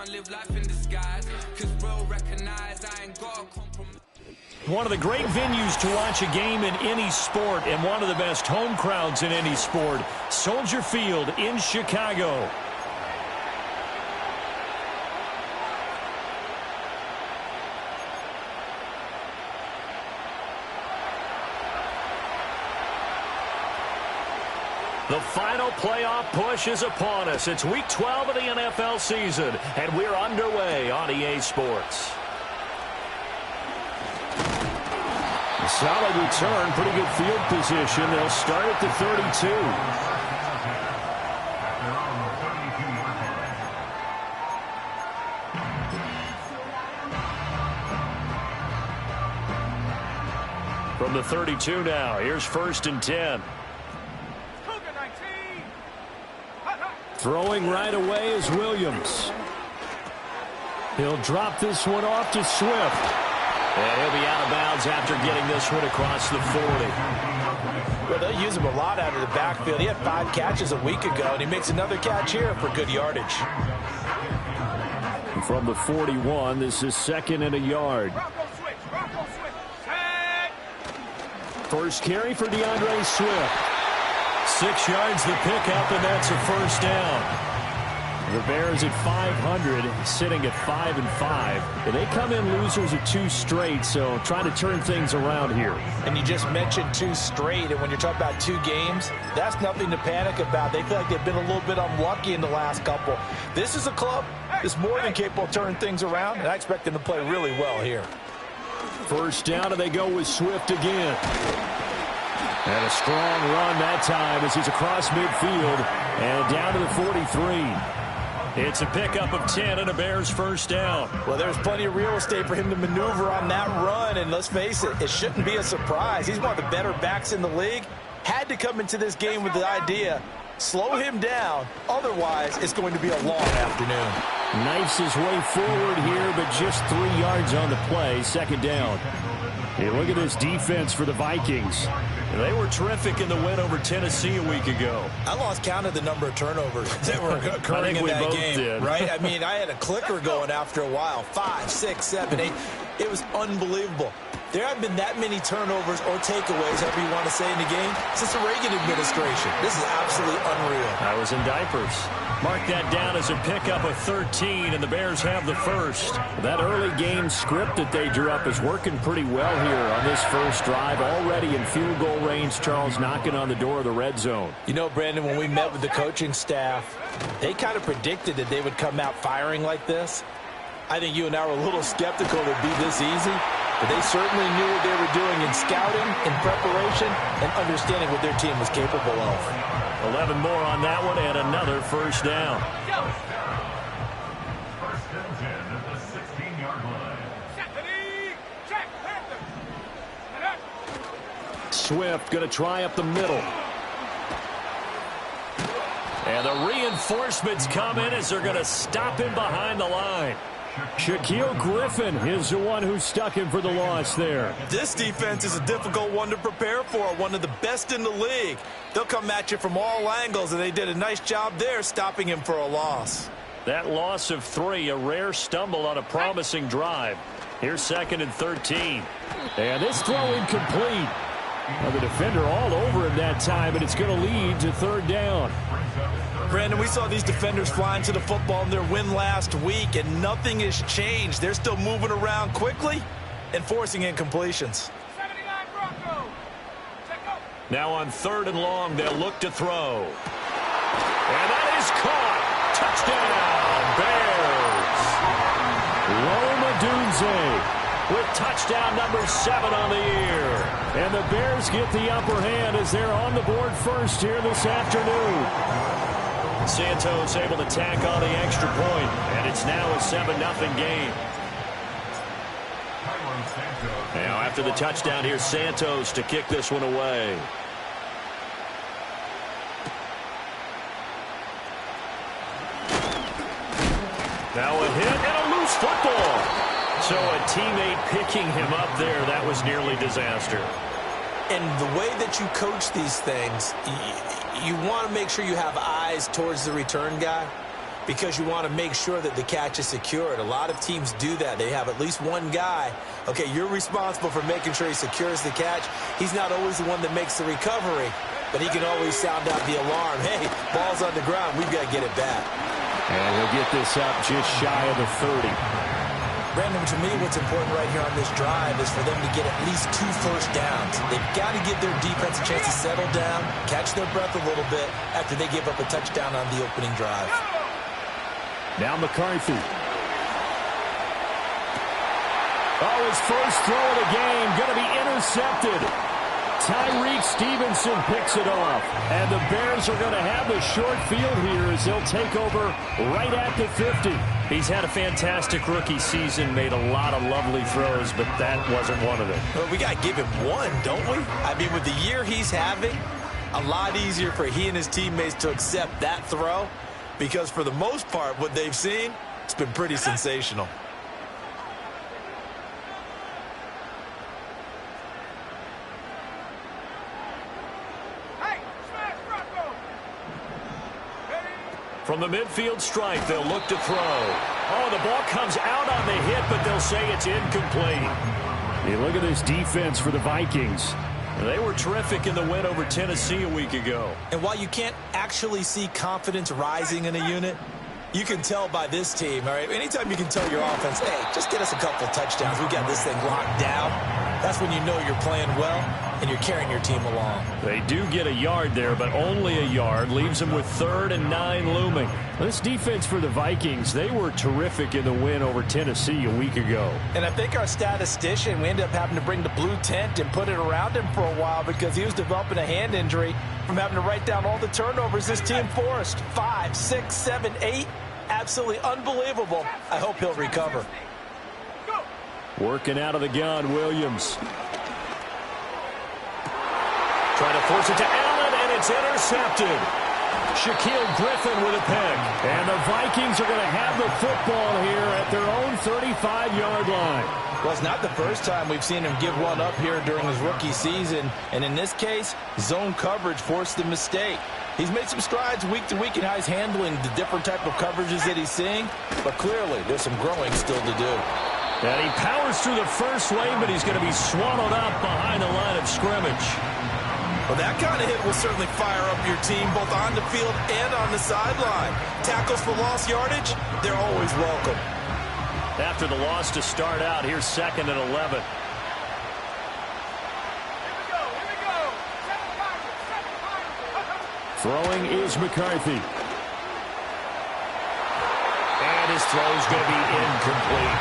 can't live life in disguise, cause real recognize I ain't got a compromise. One of the great venues to watch a game in any sport, and one of the best home crowds in any sport, Soldier Field in Chicago. The final playoff push is upon us. It's Week 12 of the NFL season, and we're underway on EA Sports. A solid return, pretty good field position. They'll start at the 32. From the 32 now, here's 1st and 10. Throwing right away is Williams. He'll drop this one off to Swift. And he'll be out of bounds after getting this one across the 40. Well, they'll use him a lot out of the backfield. He had 5 catches a week ago, and he makes another catch here for good yardage. And from the 41, this is 2nd and a yard. First carry for DeAndre Swift. 6 yards the pickup, and that's a 1st down. The Bears at 500, sitting at 5-5. And they come in losers of 2 straight, so trying to turn things around here. And you just mentioned 2 straight, and when you're talking about 2 games, that's nothing to panic about. They feel like they've been a little bit unlucky in the last couple. This is a club that's more than capable of turning things around, and I expect them to play really well here. 1st down, and they go with Swift again. And a strong run that time as he's across midfield and down to the 43. It's a pickup of 10 and a Bears 1st down. Well, there's plenty of real estate for him to maneuver on that run, and let's face it, it shouldn't be a surprise. He's one of the better backs in the league. Had to come into this game with the idea, slow him down, otherwise it's going to be a long afternoon. Knifes his way forward here, but just 3 yards on the play, 2nd down. Hey, look at this defense for the Vikings. They were terrific in the win over Tennessee a week ago. I lost count of the number of turnovers that were occurring in that game. Did. Right? I mean, I had a clicker going after a while. 5, 6, 7, 8. It was unbelievable. There haven't been that many turnovers or takeaways, however you want to say, in the game since the Reagan administration. This is absolutely unreal. I was in diapers. Mark that down as a pickup of 13, and the Bears have the 1st. That early game script that they drew up is working pretty well here on this 1st drive. Already in field goal range, Charles, knocking on the door of the red zone. You know, Brandon, when we met with the coaching staff, they kind of predicted that they would come out firing like this. I think you and I were a little skeptical it would be this easy, but they certainly knew what they were doing in scouting, in preparation, and understanding what their team was capable of. 11 more on that one, and another 1st down. First and 10 at the 16-yard line. Swift going to try up the middle. And the reinforcements come in as they're going to stop him behind the line. Shaquille Griffin is the one who stuck him for the loss there. This defense is a difficult one to prepare for, one of the best in the league. They'll come at you from all angles, and they did a nice job there stopping him for a loss. That loss of 3, a rare stumble on a promising drive. Here's 2nd and 13. And this throw incomplete. Well, the defender all over him that time, and it's going to lead to 3rd down. Brandon, we saw these defenders flying to the football in their win last week, and nothing has changed. They're still moving around quickly and forcing incompletions. Now on 3rd and long, they'll look to throw. And that is caught. Touchdown, Bears. Rome Odunze with touchdown number 7 on the year. And the Bears get the upper hand as they're on the board first here this afternoon. Santos able to tack on the extra point, and it's now a 7-0 game. Now after the touchdown, here's Santos to kick this one away. Now a hit and a loose football. So a teammate picking him up there, that was nearly disaster. And the way that you coach these things, you want to make sure you have eyes towards the return guy. because you want to make sure that the catch is secured. A lot of teams do that. They have at least one guy. Okay, you're responsible for making sure he secures the catch. He's not always the one that makes the recovery, but he can always sound out the alarm. Hey, ball's on the ground. We've got to get it back. And he'll get this up just shy of the 30. Brandon, to me, what's important right here on this drive is for them to get at least 2 first downs. They've got to give their defense a chance to settle down, catch their breath a little bit after they give up a touchdown on the opening drive. Now McCarthy. Oh, his first throw of the game going to be intercepted. Tyreek Stevenson picks it off. And the Bears are going to have the short field here as they'll take over right at the 50. He's had a fantastic rookie season, made a lot of lovely throws, but that wasn't one of them. Well, we got to give him one, don't we? I mean, with the year he's having, a lot easier for he and his teammates to accept that throw because for the most part, what they've seen, it's been pretty sensational. From the midfield stripe, they'll look to throw. Oh, the ball comes out on the hit, but they'll say it's incomplete. Hey, look at this defense for the Vikings. They were terrific in the win over Tennessee a week ago. And while you can't actually see confidence rising in a unit, you can tell by this team, all right? Anytime you can tell your offense, hey, just get us a couple touchdowns. We got this thing locked down. That's when you know you're playing well and you're carrying your team along. They do get a yard there, but only a yard. Leaves them with 3rd and 9 looming. This defense for the Vikings, they were terrific in the win over Tennessee a week ago. And I think our statistician, we ended up having to bring the blue tent and put it around him for a while because he was developing a hand injury from having to write down all the turnovers this team forced. 5, 6, 7, 8. Absolutely unbelievable. I hope he'll recover. Working out of the gun, Williams. Trying to force it to Allen, and it's intercepted. Shaquille Griffin with a pick. And the Vikings are going to have the football here at their own 35-yard line. Well, it's not the first time we've seen him give one up here during his rookie season. And in this case, zone coverage forced the mistake. He's made some strides week to week in how he's handling the different type of coverages that he's seeing. But clearly, there's some growing still to do. And he powers through the first lane, but he's going to be swallowed up behind the line of scrimmage. Well, that kind of hit will certainly fire up your team both on the field and on the sideline. Tackles for lost yardage, they're always welcome. After the loss to start out, here's 2nd and 11. Throwing is McCarthy. And his throw is going to be incomplete.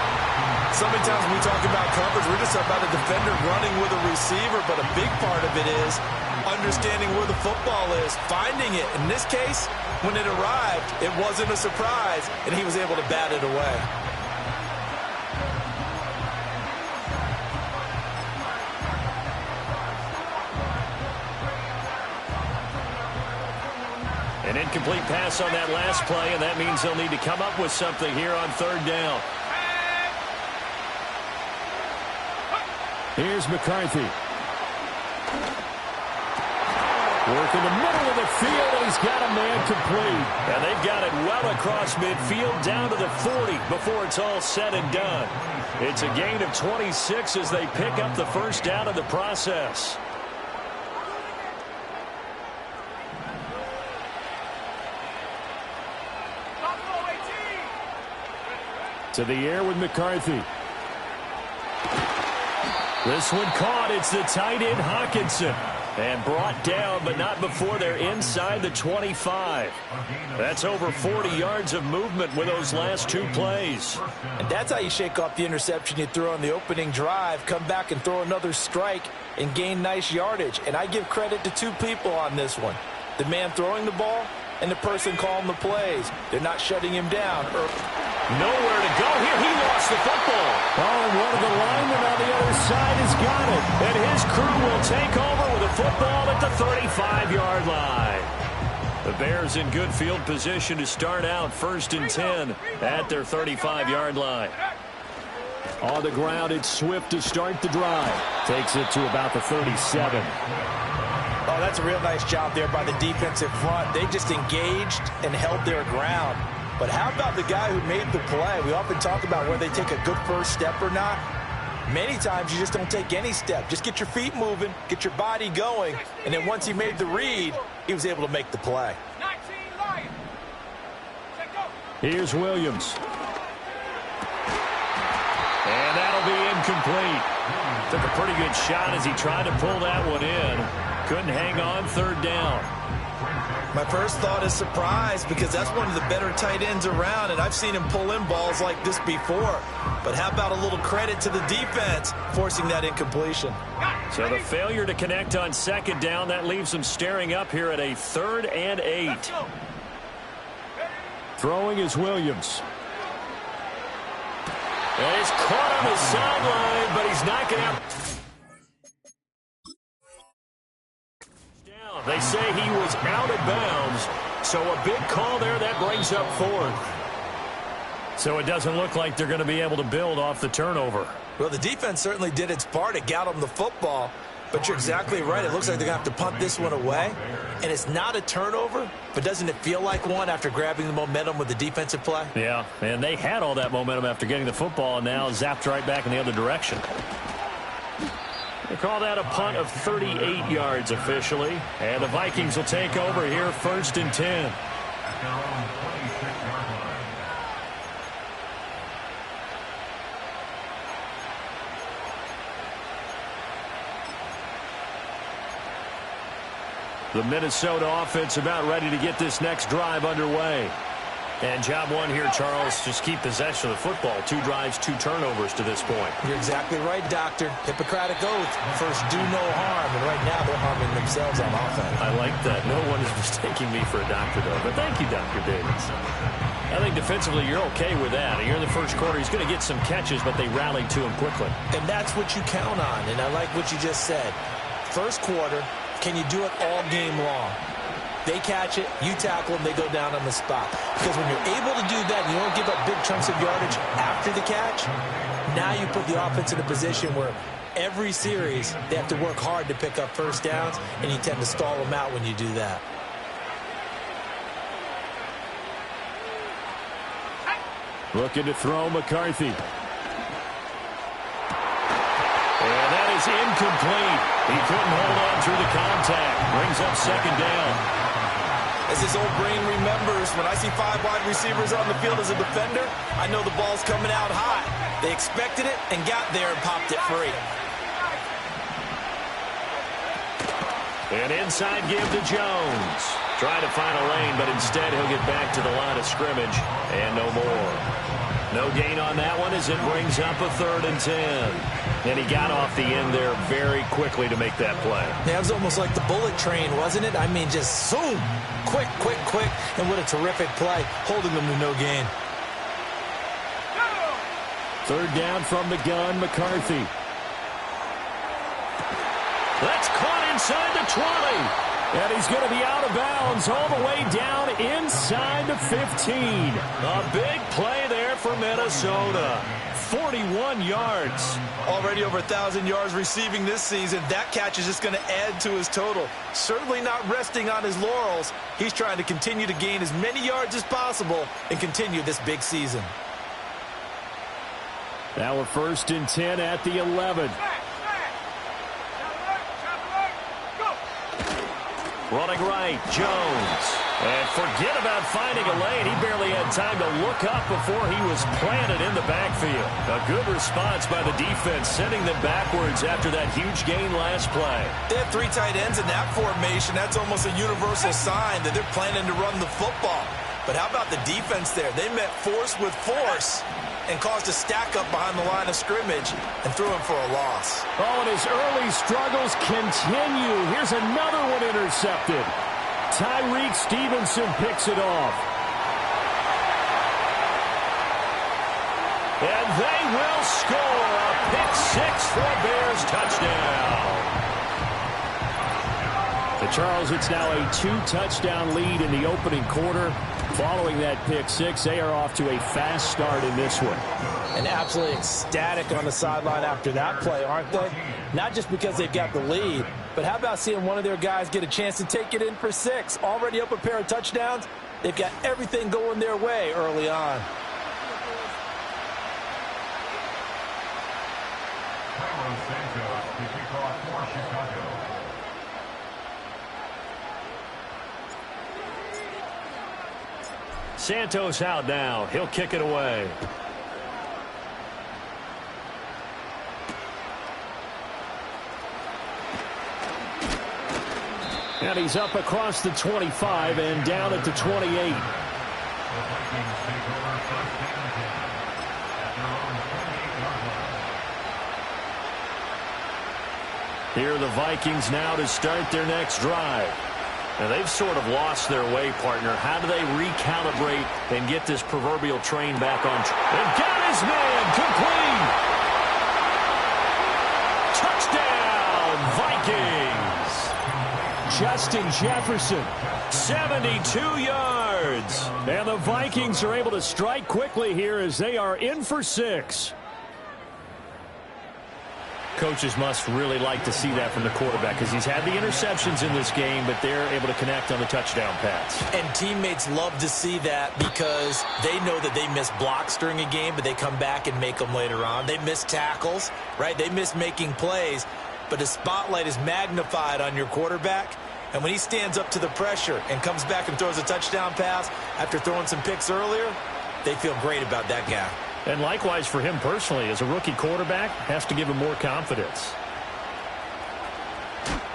So many times when we talk about coverage, we're just about a defender running with a receiver, but a big part of it is understanding where the football is, finding it. In this case, when it arrived, it wasn't a surprise, and he was able to bat it away. An incomplete pass on that last play, and that means they'll need to come up with something here on 3rd down. Here's McCarthy. Work in the middle of the field, and he's got a man complete. And they've got it well across midfield down to the 40 before it's all said and done. It's a gain of 26 as they pick up the first down in the process. To the air with McCarthy. This one caught. It's the tight end Hockenson. And brought down, but not before they're inside the 25. That's over 40 yards of movement with those last 2 plays. And that's how you shake off the interception you threw on the opening drive, come back and throw another strike and gain nice yardage. And I give credit to 2 people on this one. The man throwing the ball and the person calling the plays. They're not shutting him down. Nowhere to go here. He lost the football. Oh, and one of the linemen on the other side has got it. And his crew will take over with a football at the 35-yard line. The Bears in good field position to start out 1st and 10 at their 35-yard line. On the ground, it's Swift to start the drive. Takes it to about the 37. Oh, that's a real nice job there by the defensive front. They just engaged and held their ground. But how about the guy who made the play? We often talk about whether they take a good first step or not. Many times you just don't take any step. Just get your feet moving, get your body going, and then once he made the read, he was able to make the play. Here's Williams. And that'll be incomplete. Took a pretty good shot as he tried to pull that one in. Couldn't hang on, third down. My first thought is surprise because that's one of the better tight ends around, and I've seen him pull in balls like this before. But how about a little credit to the defense forcing that incompletion? So the failure to connect on second down, that leaves him staring up here at a 3rd and 8. Throwing is Williams. And he's caught on the sideline, but he's not going to have... They say he was out of bounds, so a big call there. That brings up 4th. So it doesn't look like they're going to be able to build off the turnover. Well, the defense certainly did its part to get them the football, but you're exactly right. It looks like they're going to have to punt this one away, and it's not a turnover, but doesn't it feel like one after grabbing the momentum with the defensive play? Yeah, and they had all that momentum after getting the football, and now zapped right back in the other direction. They call that a punt of 38 yards officially. And the Vikings will take over here, 1st and 10. At their own 26-yard line. The Minnesota offense about ready to get this next drive underway. And job one here, Charles, just keep possession of the football. 2 drives, 2 turnovers to this point. You're exactly right, Doctor. Hippocratic oath. First, do no harm. And right now, they're harming themselves on offense. I like that. No one is mistaking me for a doctor, though. But thank you, Dr. Davis. I think defensively, you're okay with that. You're in the first quarter. He's going to get some catches, but they rallied to him quickly. And that's what you count on. And I like what you just said. First quarter, can you do it all game long? They catch it, you tackle them, they go down on the spot. Because when you're able to do that, you don't give up big chunks of yardage after the catch, now you put the offense in a position where every series they have to work hard to pick up first downs, and you tend to stall them out when you do that. Looking to throw McCarthy. And that is incomplete. He couldn't hold on through the contact. Brings up second down. As his old brain remembers, when I see 5 wide receivers on the field as a defender, I know the ball's coming out high. They expected it and got there and popped it free. An inside give to Jones. Trying to find a lane, but instead he'll get back to the line of scrimmage. And no more. No gain on that one as it brings up a 3rd and 10. And he got off the end there very quickly to make that play. Yeah, it was almost like the bullet train, wasn't it? I mean, just zoom. Quick, quick, quick. And what a terrific play, holding them to no gain. 3rd down from the gun, McCarthy. That's caught inside the 20. And he's going to be out of bounds all the way down inside the 15. A big play there for Minnesota. 41 yards. Already over 1,000 yards receiving this season. That catch is just going to add to his total. Certainly not resting on his laurels. He's trying to continue to gain as many yards as possible and continue this big season. Now we're 1st and 10 at the 11. Running right, Jones. And forget about finding a lane. He barely had time to look up before he was planted in the backfield. A good response by the defense, sending them backwards after that huge gain last play. They have 3 tight ends in that formation. That's almost a universal sign that they're planning to run the football. But how about the defense there? They met force with force and caused a stack up behind the line of scrimmage and threw him for a loss. Oh, and his early struggles continue. Here's another one intercepted. Tyreek Stevenson picks it off. And they will score a pick-6 for a Bears touchdown. The Charles, it's now a 2-touchdown lead in the opening quarter. Following that pick-6, they are off to a fast start in this one. And absolutely ecstatic on the sideline after that play, aren't they? Not just because they've got the lead, but how about seeing one of their guys get a chance to take it in for 6? Already up a pair of touchdowns. They've got everything going their way early on. Carlos Santos to kick off for Chicago. Santos out now. He'll kick it away. And he's up across the 25 and down at the 28. The Vikings take over first and 10 at their own 28-yard line. Here are the Vikings now to start their next drive. Now, they've sort of lost their way, partner. How do they recalibrate and get this proverbial train back on track? And got his man complete. Touchdown, Vikings. Justin Jefferson, 72 yards. And the Vikings are able to strike quickly here as they are in for 6. Coaches must really like to see that from the quarterback because he's had the interceptions in this game, but they're able to connect on the touchdown pass. And teammates love to see that because they know that they miss blocks during a game, but they come back and make them later on. They miss tackles, right? They miss making plays, but the spotlight is magnified on your quarterback. And when he stands up to the pressure and comes back and throws a touchdown pass after throwing some picks earlier, they feel great about that guy. And likewise for him personally, as a rookie quarterback, has to give him more confidence.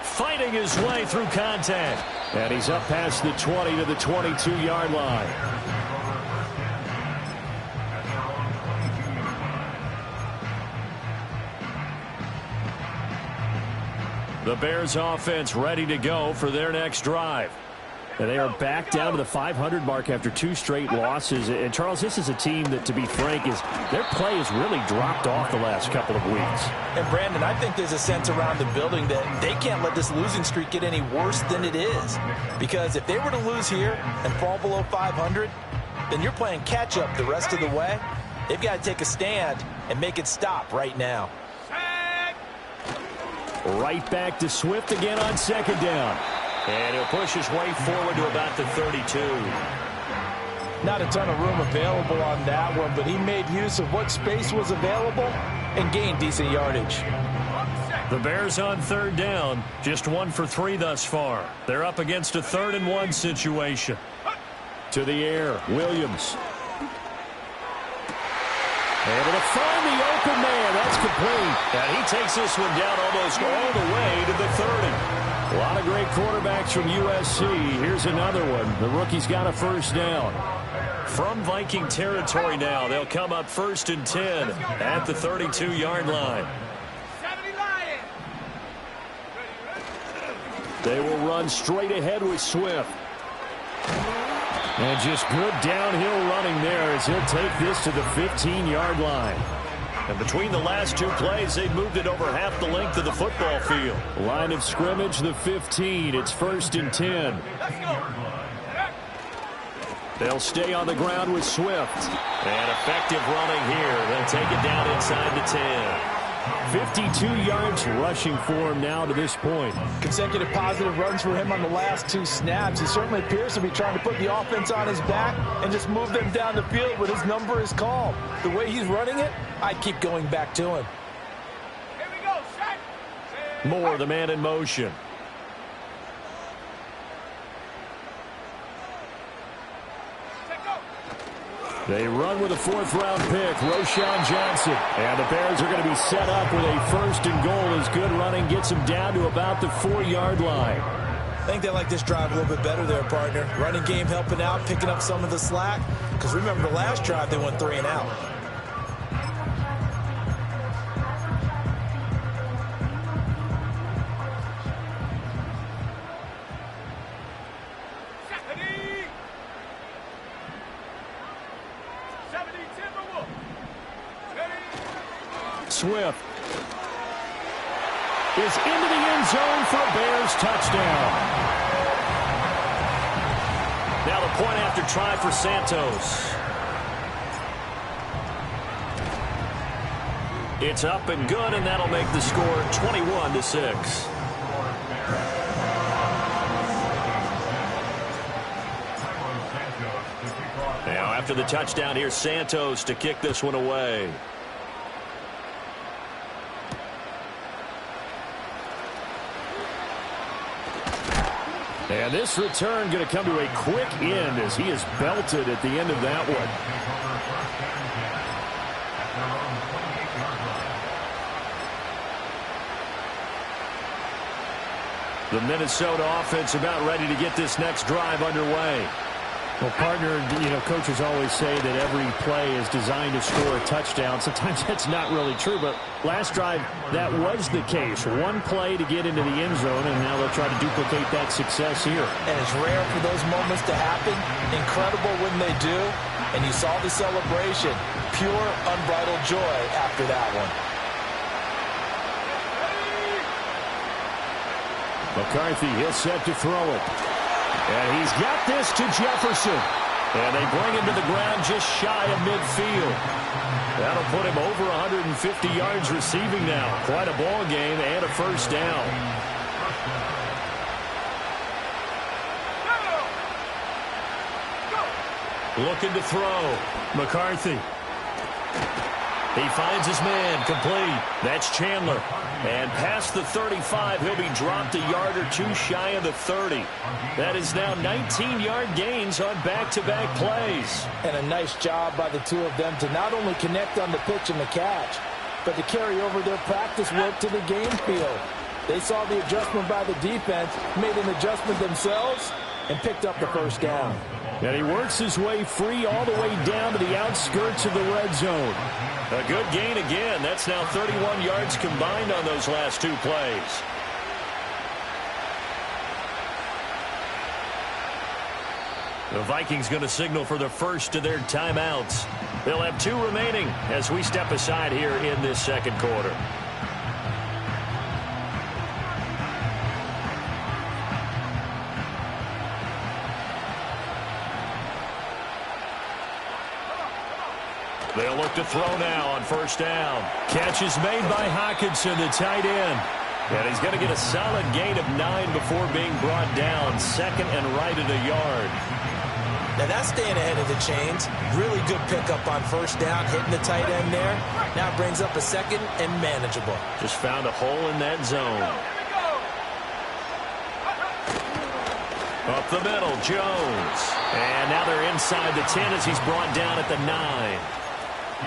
Fighting his way through contact. And he's up past the 20 to the 22-yard line. The Bears offense ready to go for their next drive. And they are back down to the 500 mark after 2 straight losses. And, Charles, this is a team that, to be frank, their play has really dropped off the last couple of weeks. And, Brandon, I think there's a sense around the building that they can't let this losing streak get any worse than it is. Because if they were to lose here and fall below 500, then you're playing catch-up the rest of the way. They've got to take a stand and make it stop right now. Right back to Swift again on second down. And he'll push his way forward to about the 32. Not a ton of room available on that one, but he made use of what space was available and gained decent yardage. The Bears on third down, just 1 for 3 thus far. They're up against a 3rd and 1 situation. To the air, Williams. Able to find the open man. That's complete. And he takes this one down almost all the way to the 30. A lot of great quarterbacks from USC. Here's another one. The rookie's got a first down. From Viking territory now, they'll come up 1st and 10 at the 32-yard line. They will run straight ahead with Swift. And just good downhill running there as he'll take this to the 15-yard line. And between the last 2 plays, they've moved it over half the length of the football field. Line of scrimmage, the 15. It's 1st and 10. They'll stay on the ground with Swift. And effective running here. They'll take it down inside the 10. 52 yards rushing for him now to this point. Consecutive positive runs for him on the last 2 snaps. He certainly appears to be trying to put the offense on his back and just move them down the field when his number is called. The way he's running it, I keep going back to him. Here we go, set. Moore, the man in motion. They run with a 4th-round pick, Roschon Johnson. And the Bears are going to be set up with a 1st and goal as good running gets them down to about the 4-yard line. I think they like this drive a little bit better there, partner. Running game helping out, picking up some of the slack. Because remember, the last drive they went 3 and out. Swift is into the end zone for a Bears touchdown. Now the point after try for Santos. It's up and good, and that'll make the score 21-6. Carlos Santos After the touchdown, here's Santos to kick this one away. And this return going to come to a quick end as he is belted at the end of that one. The Minnesota offense about ready to get this next drive underway. Well, partner, coaches always say that every play is designed to score a touchdown. Sometimes that's not really true, but last drive, that was the case. One play to get into the end zone, and now they'll try to duplicate that success here. And it's rare for those moments to happen. Incredible when they do. And you saw the celebration. Pure, unbridled joy after that one. McCarthy, he'll set to throw it. And he's got this to Jefferson. And they bring him to the ground just shy of midfield. That'll put him over 150 yards receiving now. Quite a ball game and a first down. Looking to throw. McCarthy. He finds his man, complete. That's Chandler. And past the 35, he'll be dropped a yard or two shy of the 30. That is now 19-yard gains on back-to-back plays. And a nice job by the two of them to not only connect on the pitch and the catch, but to carry over their practice work to the game field. They saw the adjustment by the defense, made an adjustment themselves, and picked up the first down. And he works his way free all the way down to the outskirts of the red zone. A good gain again. That's now 31 yards combined on those last two plays. The Vikings going to signal for the first of their timeouts. They'll have two remaining as we step aside here in this second quarter. They'll look to throw now on first down. Catch is made by Hockenson, the tight end. And he's going to get a solid gain of 9 before being brought down. Second and right at a yard. Now that's staying ahead of the chains. Really good pickup on first down, hitting the tight end there. Now brings up a second and manageable. Just found a hole in that zone. Up the middle, Jones. And now they're inside the 10 as he's brought down at the 9.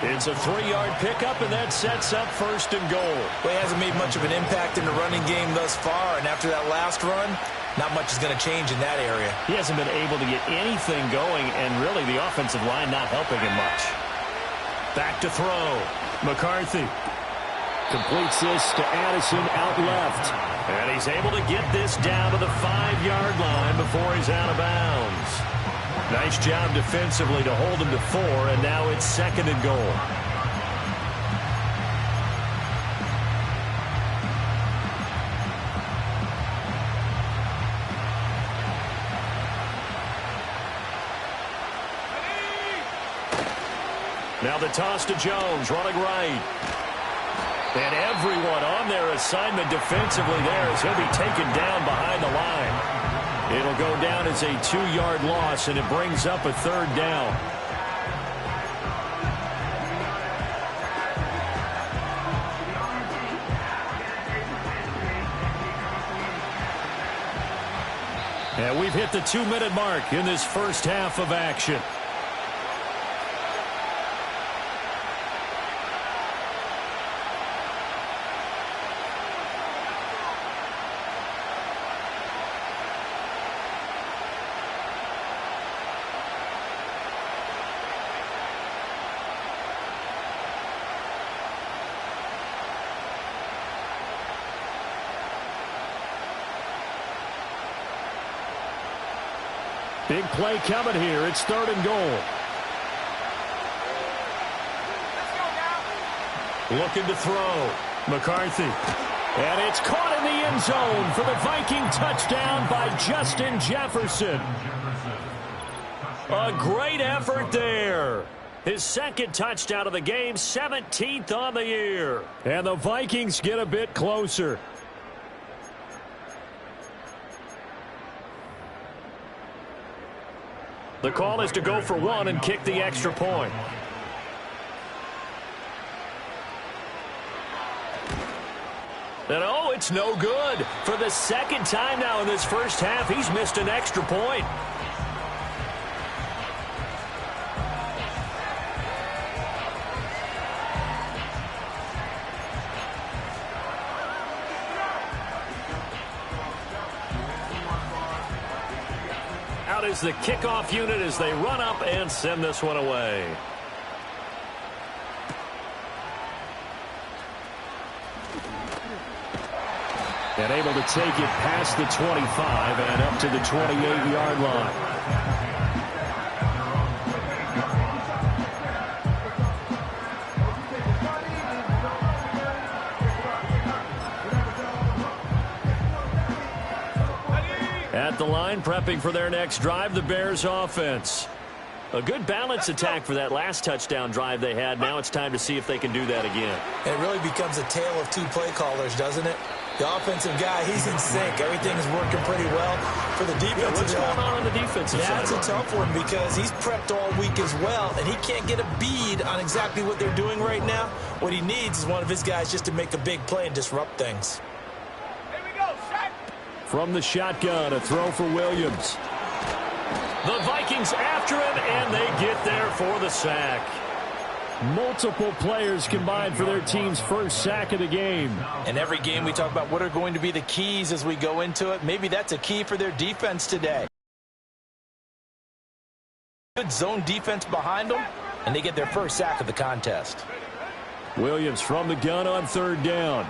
It's a 3-yard pickup, and that sets up first and goal. Well, he hasn't made much of an impact in the running game thus far, and after that last run, not much is going to change in that area. He hasn't been able to get anything going, and really the offensive line not helping him much. Back to throw. McCarthy completes this to Addison out left. And he's able to get this down to the 5-yard line before he's out of bounds. Nice job defensively to hold him to 4, and now it's second and goal. Now the toss to Jones, running right. And everyone on their assignment defensively there as he'll be taken down behind the line. It'll go down as a 2-yard loss, and it brings up a third down. And we've hit the 2-minute mark in this first half of action. Big play coming here. It's third and goal. Looking to throw. McCarthy. And it's caught in the end zone for the Viking touchdown by Justin Jefferson. A great effort there. His second touchdown of the game, 17th on the year. And the Vikings get a bit closer. The call is to go for one and kick the extra point. And oh, it's no good. For the second time now in this first half, he's missed an extra point. Out is the kickoff unit as they run up and send this one away. And able to take it past the 25 and up to the 28-yard line. At the line, prepping for their next drive, the Bears offense. A good balance attack for that last touchdown drive they had. Now it's time to see if they can do that again. It really becomes a tale of two play callers, doesn't it? The offensive guy, he's in sync. Everything is working pretty well. For the defensive what's going on the defensive side? That's a tough one because he's prepped all week as well, and he can't get a bead on exactly what they're doing right now. What he needs is one of his guys just to make a big play and disrupt things. From the shotgun, a throw for Williams. The Vikings after him, and they get there for the sack. Multiple players combined for their team's first sack of the game. In every game we talk about what are going to be the keys as we go into it. Maybe that's a key for their defense today. Good zone defense behind them, and they get their first sack of the contest. Williams from the gun on third down.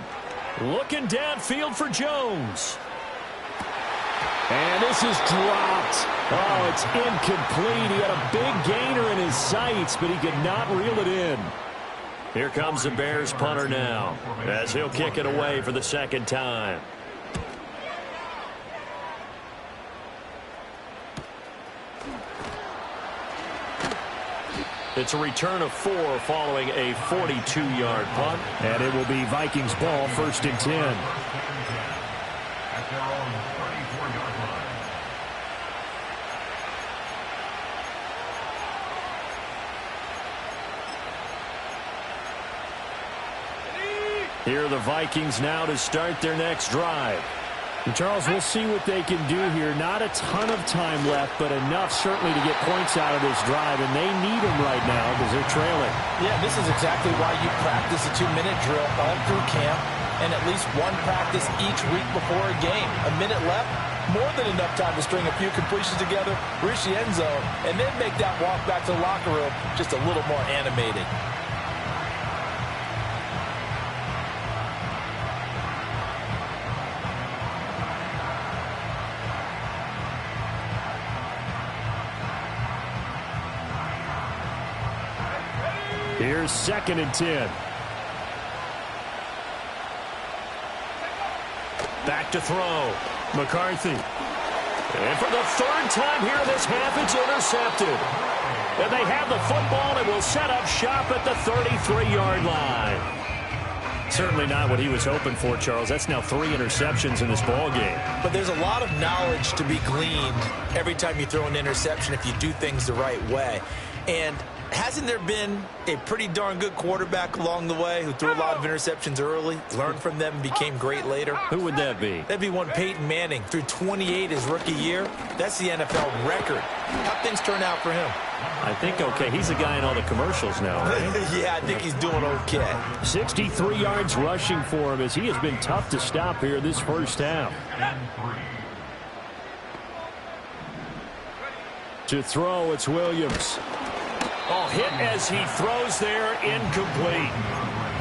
Looking downfield for Jones. And this is dropped. Oh, it's incomplete. He had a big gainer in his sights, but he could not reel it in. Here comes the Bears punter now, as he'll kick it away for the second time. It's a return of 4 following a 42-yard punt. And it will be Vikings ball, 1st and 10. Here are the Vikings now to start their next drive. And Charles, we'll see what they can do here. Not a ton of time left, but enough certainly to get points out of this drive, and they need them right now because they're trailing. Yeah, this is exactly why you practice a 2-minute drill all through camp and at least one practice each week before a game. A minute left, more than enough time to string a few completions together, reach the end zone, and then make that walk back to the locker room just a little more animated. Here's 2nd and 10. Back to throw. McCarthy. And for the 3rd time here in this half, it's intercepted. And they have the football and will set up shop at the 33-yard line. Certainly not what he was hoping for, Charles. That's now 3 interceptions in this ball game. But there's a lot of knowledge to be gleaned every time you throw an interception if you do things the right way. And hasn't there been a pretty darn good quarterback along the way who threw a lot of interceptions early, learned from them, and became great later? Who would that be? That'd be one Peyton Manning. Threw 28 his rookie year. That's the NFL record. How'd things turn out for him? I think okay. He's a guy in all the commercials now, right? Yeah, I think he's doing okay. 63 yards rushing for him as he has been tough to stop here this first half. To throw, it's Williams. Oh, hit as he throws there, incomplete.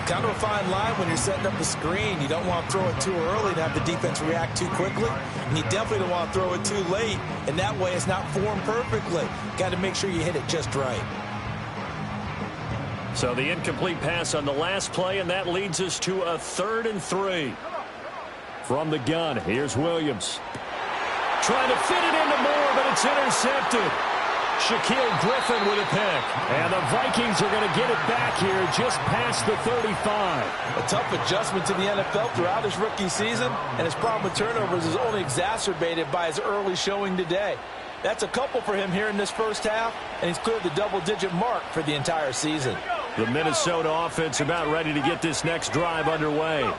Kind of a fine line when you're setting up the screen. You don't want to throw it too early and have the defense react too quickly. And you definitely don't want to throw it too late. And that way it's not formed perfectly. Got to make sure you hit it just right. So the incomplete pass on the last play, and that leads us to a 3rd and 3. From the gun, here's Williams. Trying to fit it into Moore, but it's intercepted. Shaquille Griffin with a pick. And the Vikings are going to get it back here just past the 35. A tough adjustment to the NFL throughout his rookie season, and his problem with turnovers is only exacerbated by his early showing today. That's a couple for him here in this first half, and he's cleared the double-digit mark for the entire season. The Minnesota offense about ready to get this next drive underway.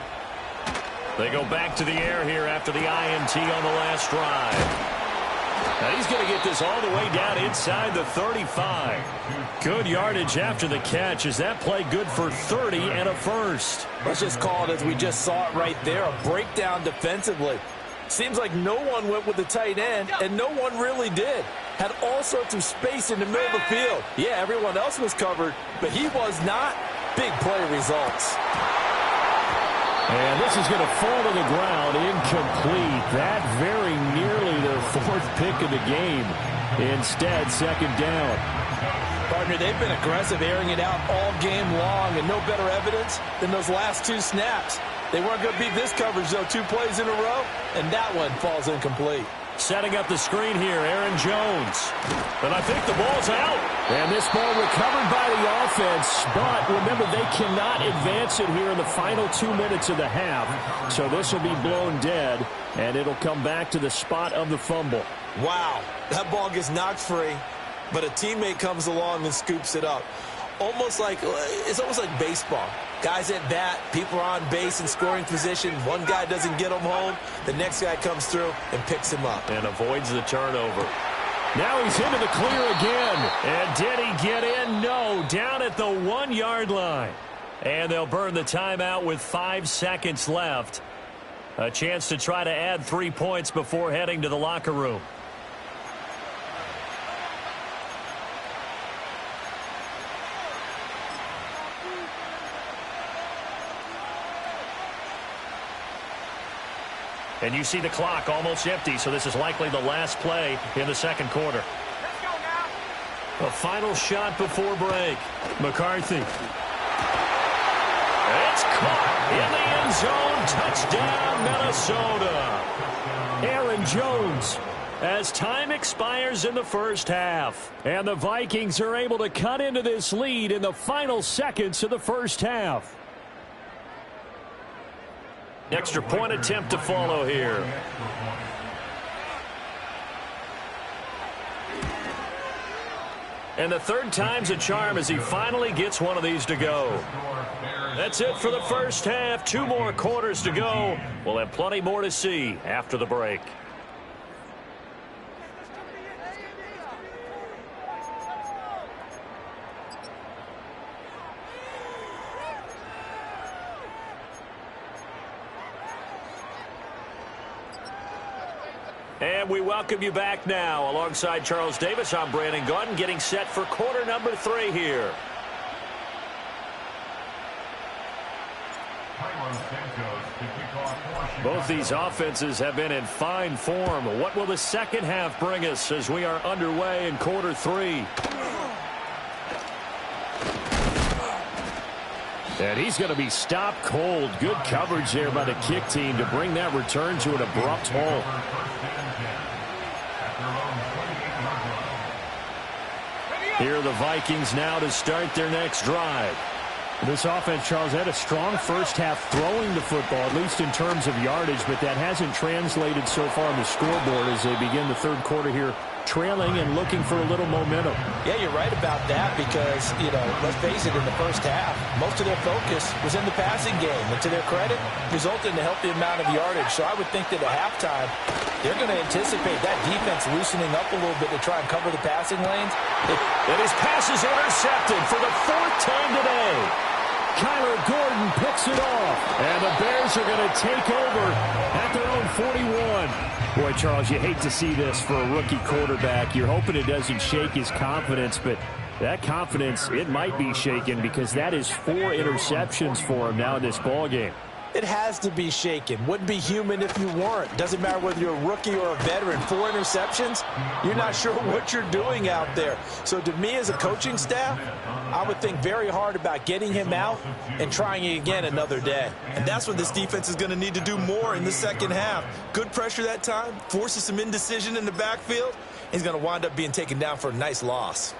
They go back to the air here after the INT on the last drive. Now he's going to get this all the way down inside the 35. Good yardage after the catch. Is that play good for 30 and a first? Let's just call it as we just saw it right there, a breakdown defensively. Seems like no one went with the tight end, and no one really did. Had all sorts of space in the middle of the field. Yeah, everyone else was covered, but he was not. Big play results. And this is going to fall to the ground, incomplete. That very nearly their fourth pick of the game. Instead, second down. Partner, they've been aggressive, airing it out all game long, and no better evidence than those last two snaps. They weren't going to beat this coverage, though, 2 plays in a row, and that one falls incomplete. Setting up the screen here, Aaron Jones. But I think the ball's out. And this ball recovered by the offense, but remember, they cannot advance it here in the final 2 minutes of the half. So this will be blown dead, and it'll come back to the spot of the fumble. Wow, that ball gets knocked free, but a teammate comes along and scoops it up. It's almost like baseball. Guys at bat, people are on base in scoring position. One guy doesn't get him home. The next guy comes through and picks him up. And avoids the turnover. Now he's into the clear again. And did he get in? No, down at the 1-yard line. And they'll burn the timeout with 5 seconds left. A chance to try to add 3 points before heading to the locker room. And you see the clock almost empty, so this is likely the last play in the second quarter. Let's go now. A final shot before break. McCarthy. It's caught in the end zone. Touchdown, Minnesota. Aaron Jones. As time expires in the first half. And the Vikings are able to cut into this lead in the final seconds of the first half. Extra point attempt to follow here. And the third time's a charm as he finally gets one of these to go. That's it for the first half. 2 more quarters to go. We'll have plenty more to see after the break. And we welcome you back now. Alongside Charles Davis, I'm Brandon Gaudin, getting set for quarter number 3 here. Both these offenses have been in fine form. What will the second half bring us as we are underway in quarter 3? And he's going to be stopped cold. Good coverage there by the kick team to bring that return to an abrupt halt. Here are the Vikings now to start their next drive. This offense, Charles, had a strong first half throwing the football, at least in terms of yardage, but that hasn't translated so far on the scoreboard as they begin the third quarter here, trailing and looking for a little momentum. Yeah, you're right about that because, let's face it, in the first half, most of their focus was in the passing game. And to their credit, resulted in a healthy amount of yardage. So I would think that at halftime, they're going to anticipate that defense loosening up a little bit to try and cover the passing lanes. And his pass is intercepted for the 4th time today. Kyler Gordon picks it off. And the Bears are going to take over at their own 41. Boy, Charles, you hate to see this for a rookie quarterback. You're hoping it doesn't shake his confidence, but that confidence, it might be shaken because that is 4 interceptions for him now in this ballgame. It has to be shaken. Wouldn't be human if you weren't. Doesn't matter whether you're a rookie or a veteran. 4 interceptions, you're not sure what you're doing out there. So to me as a coaching staff, I would think very hard about getting him out and trying it again another day. And that's what this defense is going to need to do more in the second half. Good pressure that time, forces some indecision in the backfield. He's going to wind up being taken down for a nice loss.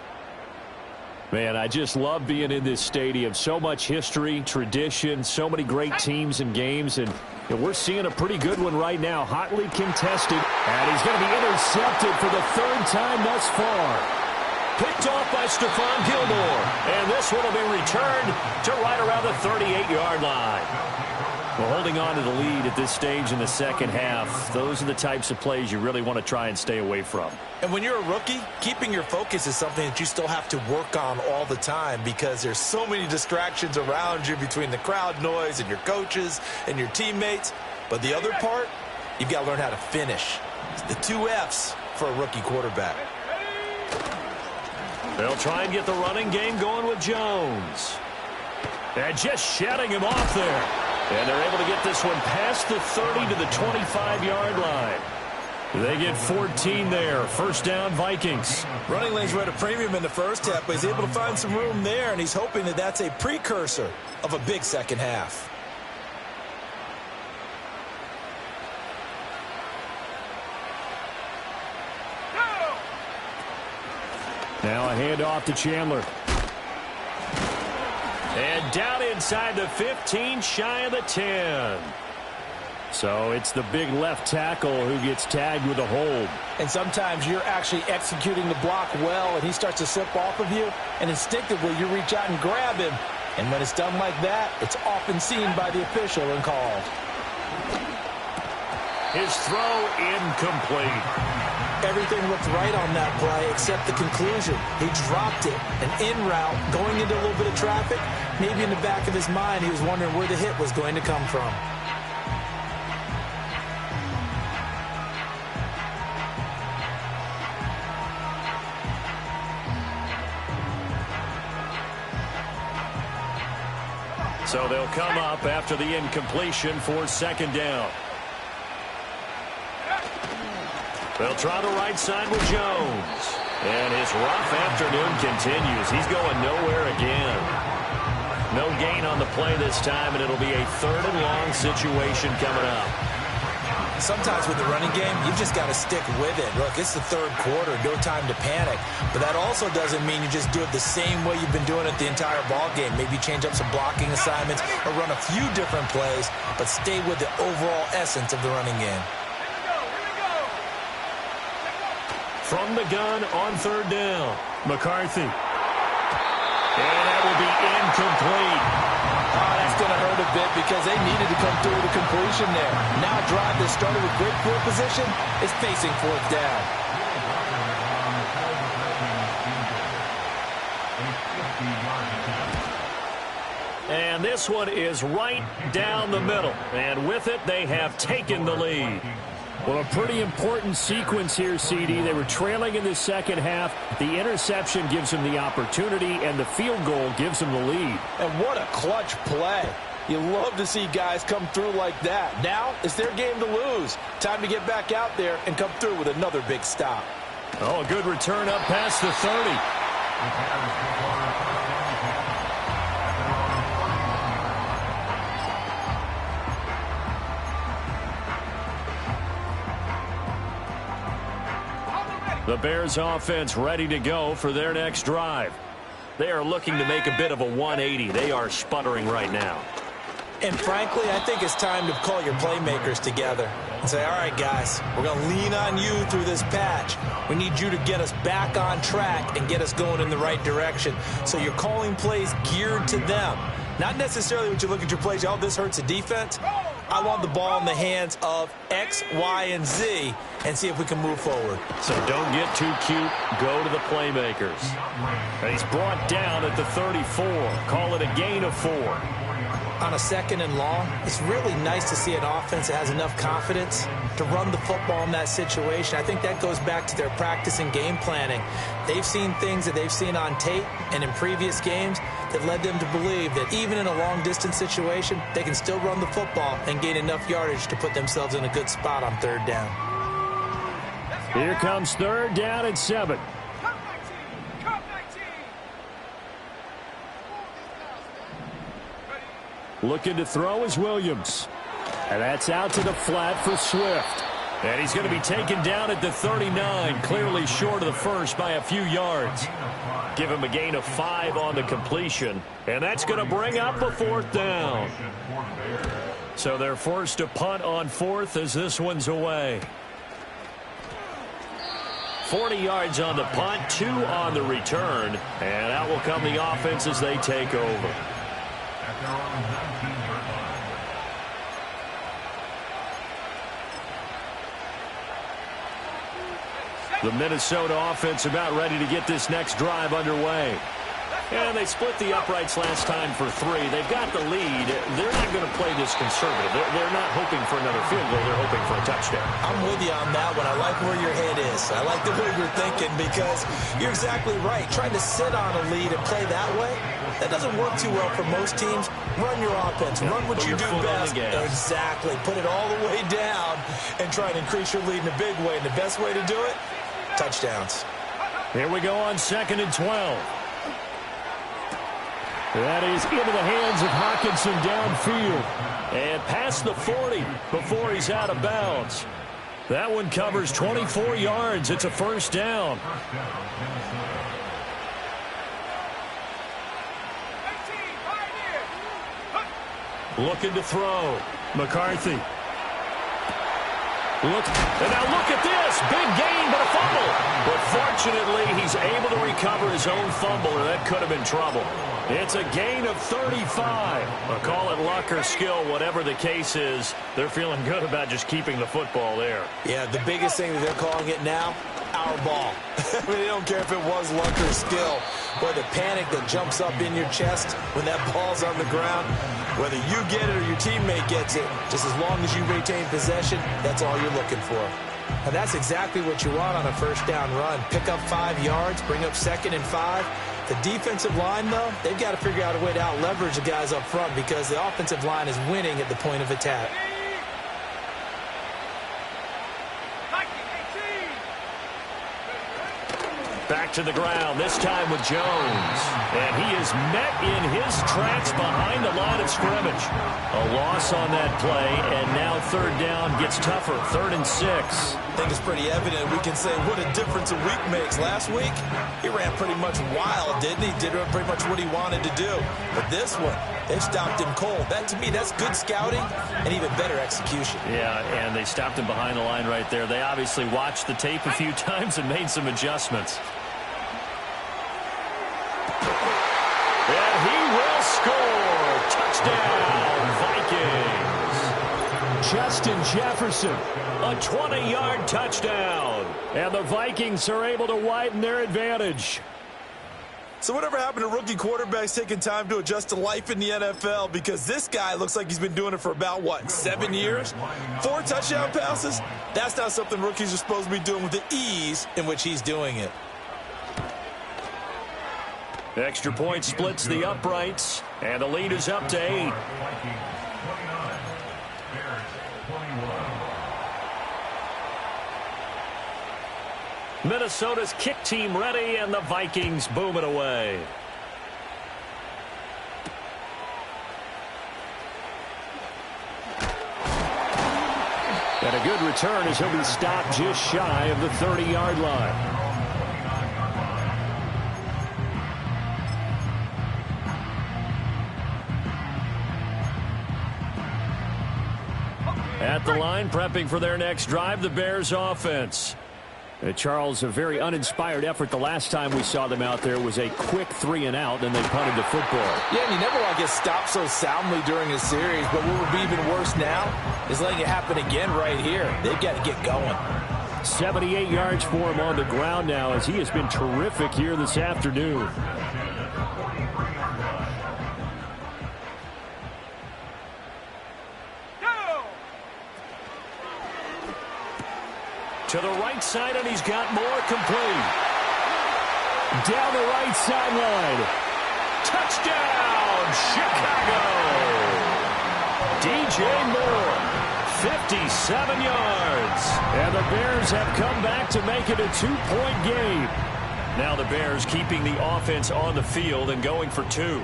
Man, I just love being in this stadium. So much history, tradition, so many great teams and games, and we're seeing a pretty good one right now. Hotly contested, and he's going to be intercepted for the third time thus far. Picked off by Stephon Gilmore, and this one will be returned to right around the 38-yard line. Well, holding on to the lead at this stage in the second half, those are the types of plays you really want to try and stay away from. And when you're a rookie, keeping your focus is something that you still have to work on all the time because there's so many distractions around you between the crowd noise and your coaches and your teammates. But the other part, you've got to learn how to finish. It's the 2 F's for a rookie quarterback. They'll try and get the running game going with Jones. And just shutting him off there. And they're able to get this one past the 30 to the 25-yard line. They get 14 there. First down, Vikings. Running lanes were at a premium in the first half, but he's able to find some room there, and he's hoping that that's a precursor of a big second half. Now a handoff to Chandler. And down inside the 15, shy of the 10. So it's the big left tackle who gets tagged with a hold. And sometimes you're actually executing the block well, and he starts to slip off of you, and instinctively you reach out and grab him. And when it's done like that, it's often seen by the official and called. His throw incomplete. Everything looked right on that play except the conclusion. He dropped it, an in route, going into a little bit of traffic. Maybe in the back of his mind, he was wondering where the hit was going to come from. So they'll come up after the incompletion for second down. They'll try the right side with Jones. And his rough afternoon continues. He's going nowhere again. No gain on the play this time, and it'll be a 3rd and long situation coming up. Sometimes with the running game, you've just got to stick with it. Look, it's the 3rd quarter, no time to panic. But that also doesn't mean you just do it the same way you've been doing it the entire ball game. Maybe change up some blocking assignments or run a few different plays, but stay with the overall essence of the running game. From the gun on 3rd down, McCarthy. And that will be incomplete. Oh, that's going to hurt a bit because they needed to come through with a completion there. Now a drive that started with great field position is facing 4th down. And this one is right down the middle. And with it, they have taken the lead. Well, a pretty important sequence here, CD. They were trailing in the second half. The interception gives them the opportunity, and the field goal gives them the lead. And what a clutch play. You love to see guys come through like that. Now it's their game to lose. Time to get back out there and come through with another big stop. Oh, a good return up past the 30. The Bears offense ready to go for their next drive. They are looking to make a bit of a 180. They are sputtering right now. And frankly, I think it's time to call your playmakers together and say, all right, guys, we're going to lean on you through this patch. We need you to get us back on track and get us going in the right direction. So you're calling plays geared to them. Not necessarily when you look at your plays, oh, this hurts the defense. I want the ball in the hands of X, Y, and Z and see if we can move forward. So don't get too cute. Go to the playmakers. And he's brought down at the 34. Call it a gain of 4. On a 2nd and long, it's really nice to see an offense that has enough confidence to run the football in that situation. I think that goes back to their practice and game planning. They've seen things that they've seen on tape and in previous games that led them to believe that even in a long-distance situation, they can still run the football and gain enough yardage to put themselves in a good spot on 3rd down. Here comes 3rd down and 7. Looking to throw is Williams. And that's out to the flat for Swift. And he's going to be taken down at the 39, clearly short of the first by a few yards. Give him a gain of 5 on the completion, and that's going to bring up a 4th down. So they're forced to punt on 4th as this one's away. 40 yards on the punt, 2 on the return, and out will come the offense as they take over. The Minnesota offense about ready to get this next drive underway. And they split the uprights last time for 3. They've got the lead. They're not going to play this conservative. They're not hoping for another field goal. They're hoping for a touchdown. I'm with you on that one. I like where your head is. I like the way you're thinking because you're exactly right. Trying to sit on a lead and play that way, that doesn't work too well for most teams. Run your offense. Run what you do best. Exactly. Put it all the way down and try and increase your lead in a big way. And the best way to do it, touchdowns. Here we go on 2nd and 12. That is into the hands of Hockenson downfield. And past the 40 before he's out of bounds. That one covers 24 yards. It's a 1st down. Looking to throw. McCarthy. And now look at this. Big gain, but a fumble. But fortunately, he's able to recover his own fumble, or that could have been trouble. It's a gain of 35. I'll call it luck or skill, whatever the case is. They're feeling good about just keeping the football there. Yeah, the biggest thing that they're calling it now, our ball. I mean, they don't care if it was luck or skill. Boy, the panic that jumps up in your chest when that ball's on the ground, whether you get it or your teammate gets it, just as long as you retain possession, that's all you're looking for. And that's exactly what you want on a 1st down run. Pick up 5 yards, bring up 2nd and 5. The defensive line, though, they've got to figure out a way to out-leverage the guys up front because the offensive line is winning at the point of attack. Back to the ground, this time with Jones. And he is met in his tracks behind the line of scrimmage. A loss on that play, and now 3rd down gets tougher, 3rd and 6. I think it's pretty evident. We can say what a difference a week makes. Last week, he ran pretty much wild, didn't he? Did pretty much what he wanted to do. But this one, they stopped him cold. That, to me, that's good scouting and even better execution. Yeah, and they stopped him behind the line right there. They obviously watched the tape a few times and made some adjustments. And he will score. Touchdown, Vikings. Justin Jefferson, a 20-yard touchdown. And the Vikings are able to widen their advantage. So whatever happened to rookie quarterbacks taking time to adjust to life in the NFL? Because this guy looks like he's been doing it for about, 7 years? 4 touchdown passes? That's not something rookies are supposed to be doing with the ease in which he's doing it. Extra point splits the uprights, and the lead is up to 8. Minnesota's kick team ready, and the Vikings boom it away. And a good return as he'll be stopped just shy of the 30-yard line. At the line, prepping for their next drive, the Bears offense. Charles, a very uninspired effort the last time we saw them out there was a quick 3-and-out, and they punted the football. Yeah, and you never want to get stopped so soundly during a series, but what would be even worse now is letting it happen again right here. They've got to get going. 78 yards for him on the ground now as he has been terrific here this afternoon. To the right side, and he's got more complete. Down the right sideline. Touchdown, Chicago! DJ Moore, 57 yards. And the Bears have come back to make it a 2-point game. Now the Bears keeping the offense on the field and going for 2.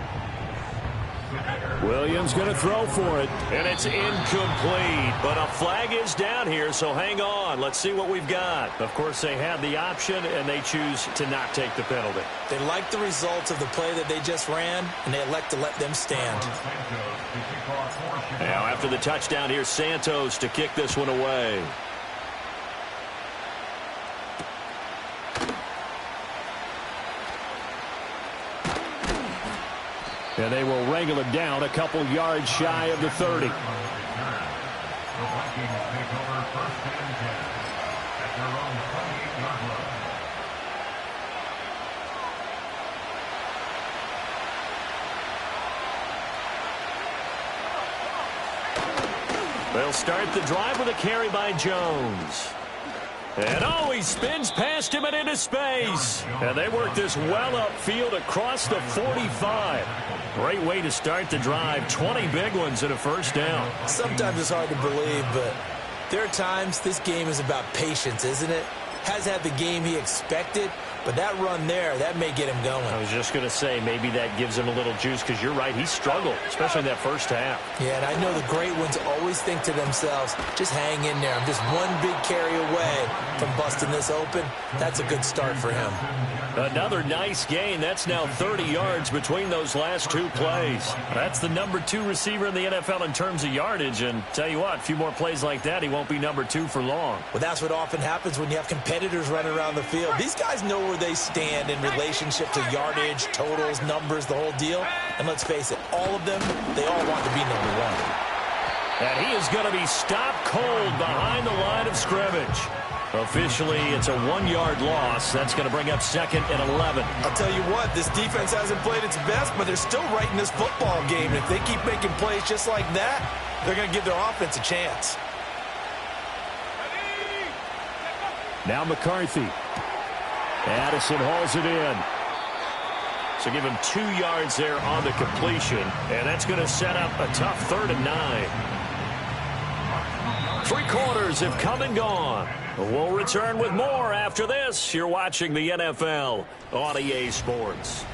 Williams going to throw for it, and it's incomplete. But a flag is down here, so hang on. Let's see what we've got. Of course, they had the option, and they choose to not take the penalty. They like the results of the play that they just ran, and they elect to let them stand. Now, after the touchdown, here's Santos to kick this one away. And they will wrangle it down a couple yards shy of the 30. The Vikings take over first and 10 at their own 28-yard line. They'll start the drive with a carry by Jones. And he spins past him and into space. And they work this well upfield across the 45. Great way to start the drive. 20 big ones and a first down. Sometimes it's hard to believe, but there are times this game is about patience, isn't it? Has had the game he expected, but that run there, that may get him going. I was just going to say, maybe that gives him a little juice, because you're right, he struggled, especially in that first half. Yeah, and I know the great ones always think to themselves, just hang in there. I'm just one big carry away from busting this open. That's a good start for him. Another nice gain. That's now 30 yards between those last two plays. That's the number 2 receiver in the NFL in terms of yardage, and tell you what, a few more plays like that, he won't be number 2 for long. Well, that's what often happens when you have competitors running around the field. These guys know where they stand in relationship to yardage, totals, numbers, the whole deal. And let's face it, all of them, they all want to be number 1. And he is going to be stopped cold behind the line of scrimmage. Officially, it's a 1-yard loss. That's going to bring up 2nd and 11. I'll tell you what, this defense hasn't played its best, but they're still right in this football game. If they keep making plays just like that, they're going to give their offense a chance. Now McCarthy. Addison hauls it in. So give him 2 yards there on the completion, and that's going to set up a tough 3rd and 9. 3 quarters have come and gone. We'll return with more after this. You're watching the NFL on EA Sports.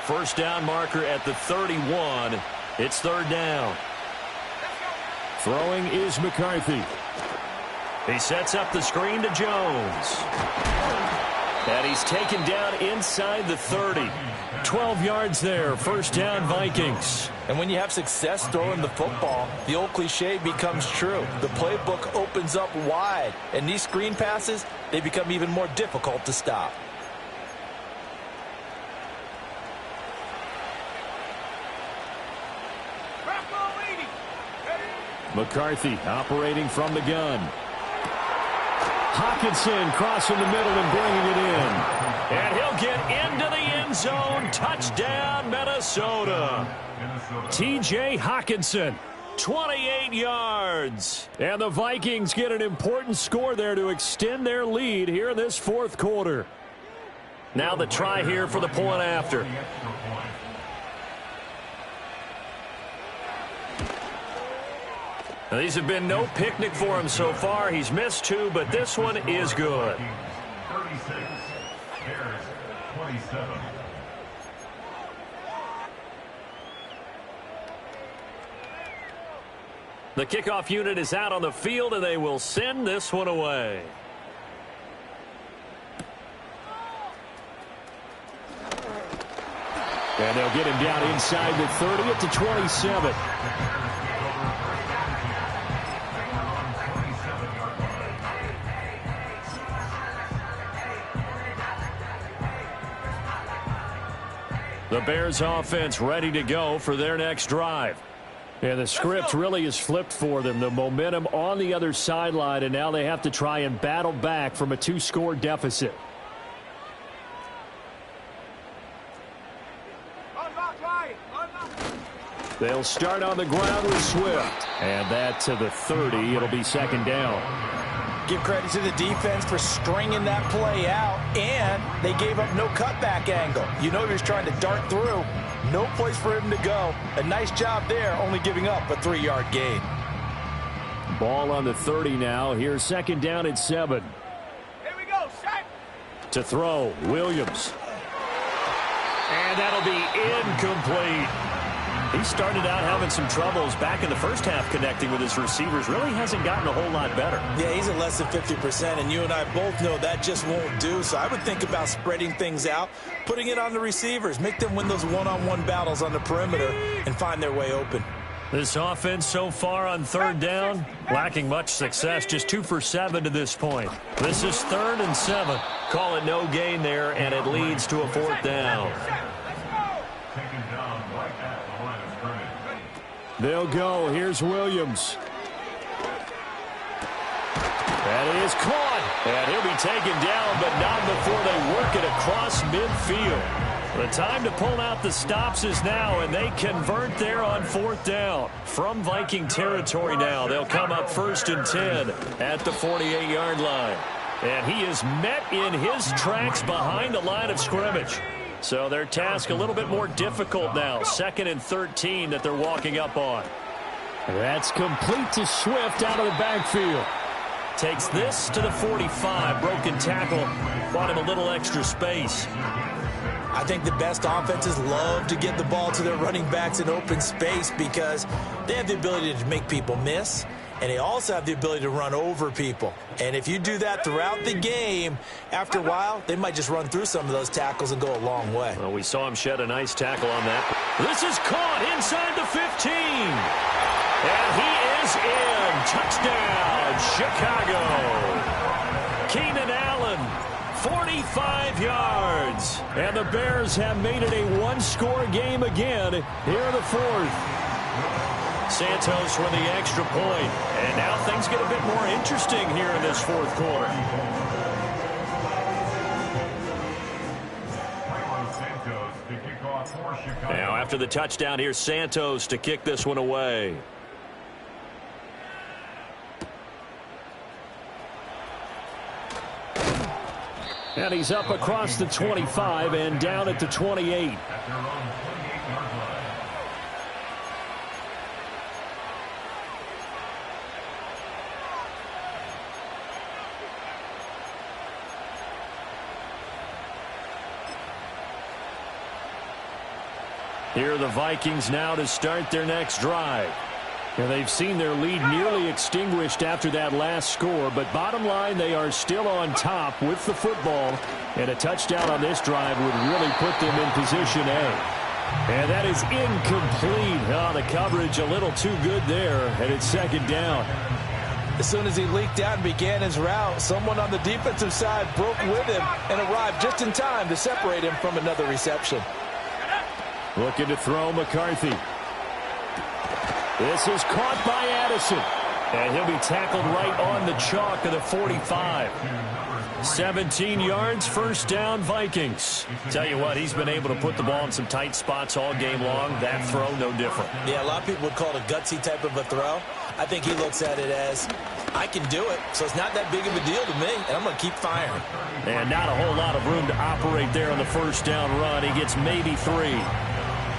First down marker at the 31. It's 3rd down. Throwing is McCarthy. He sets up the screen to Jones. And he's taken down inside the 30. 12 yards there. First down, Vikings. And when you have success throwing the football, the old cliche becomes true. The playbook opens up wide. And these screen passes, they become even more difficult to stop. McCarthy operating from the gun. Hockenson crossing the middle and bringing it in. And he'll get into the end zone. Touchdown, Minnesota. T.J. Hockenson. 28 yards. And the Vikings get an important score there to extend their lead here in this 4th quarter. Now the try here for the point after. Now, these have been no picnic for him so far. He's missed 2, but this one is good. 36, Bears 27. The kickoff unit is out on the field, and they will send this one away. And they'll get him down inside the 30 at the 27. The Bears offense ready to go for their next drive. And the script really is flipped for them. The momentum on the other sideline, and now they have to try and battle back from a 2-score deficit. They'll start on the ground with Swift. And that to the 30. It'll be 2nd down. Give credit to the defense for stringing that play out, and they gave up no cutback angle. You know he was trying to dart through. no place for him to go. A nice job there, only giving up a 3-yard gain. Ball on the 30 now. Here's second down at 7. Here we go, set. To throw, Williams. And that'll be incomplete. He started out having some troubles back in the first half connecting with his receivers. Really hasn't gotten a whole lot better. Yeah, he's at less than 50%, and you and I both know that just won't do. So I would think about spreading things out, putting it on the receivers, make them win those one-on-one battles on the perimeter and find their way open. This offense so far on third down, lacking much success, just 2 for 7 to this point. This is 3rd and 7. Call it no gain there, and it leads to a 4th down. Taken down right at the line of scrimmage. They'll go. Here's Williams. That is caught. And he'll be taken down, but not before they work it across midfield. The time to pull out the stops is now, and they convert there on 4th down. From Viking territory now, they'll come up 1st and 10 at the 48-yard line. And he is met in his tracks behind the line of scrimmage. So their task a little bit more difficult now. 2nd and 13 that they're walking up on. That's complete to Swift out of the backfield. Takes this to the 45. Broken tackle. Bought him a little extra space. I think the best offenses love to get the ball to their running backs in open space because they have the ability to make people miss, and they also have the ability to run over people. And if you do that throughout the game, after a while, they might just run through some of those tackles and go a long way. Well, we saw him shed a nice tackle on that. This is caught inside the 15. And he is in. Touchdown, Chicago. Keenan Allen, 45 yards. And the Bears have made it a one-score game again here in the 4th. Santos for the extra point. And now things get a bit more interesting here in this 4th quarter. Santos to kick off for Chicago. Now after the touchdown, here's Santos to kick this one away. And he's up across the 25 and down at the 28. At their own 28-yard line. Here are the Vikings now to start their next drive. And they've seen their lead nearly extinguished after that last score, but bottom line, they are still on top with the football, and a touchdown on this drive would really put them in position A. And that is incomplete. Oh, the coverage a little too good there, and it's 2nd down. As soon as he leaked out and began his route, someone on the defensive side broke with him and arrived just in time to separate him from another reception. Looking to throw McCarthy. This is caught by Addison. And he'll be tackled right on the chalk of the 45. 17 yards, 1st down, Vikings. Tell you what, he's been able to put the ball in some tight spots all game long. That throw, no different. Yeah, a lot of people would call it a gutsy type of a throw. I think he looks at it as, I can do it, so it's not that big of a deal to me, and I'm going to keep firing. And not a whole lot of room to operate there on the 1st down run. He gets maybe 3.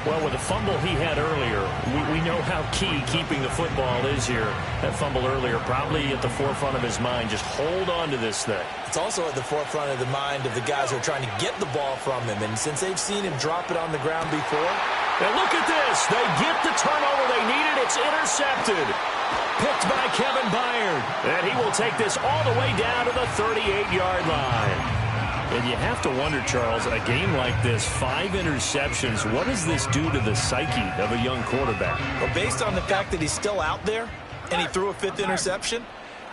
Well, with the fumble he had earlier, we know how key keeping the football is here. That fumble earlier probably at the forefront of his mind. Just hold on to this thing. It's also at the forefront of the mind of the guys who are trying to get the ball from him. And since they've seen him drop it on the ground before. And look at this. They get the turnover they needed. It's intercepted. Picked by Kevin Byard. And he will take this all the way down to the 38-yard line. And you have to wonder, Charles, a game like this, 5 interceptions, what does this do to the psyche of a young quarterback? Well, based on the fact that he's still out there and he threw a 5th interception,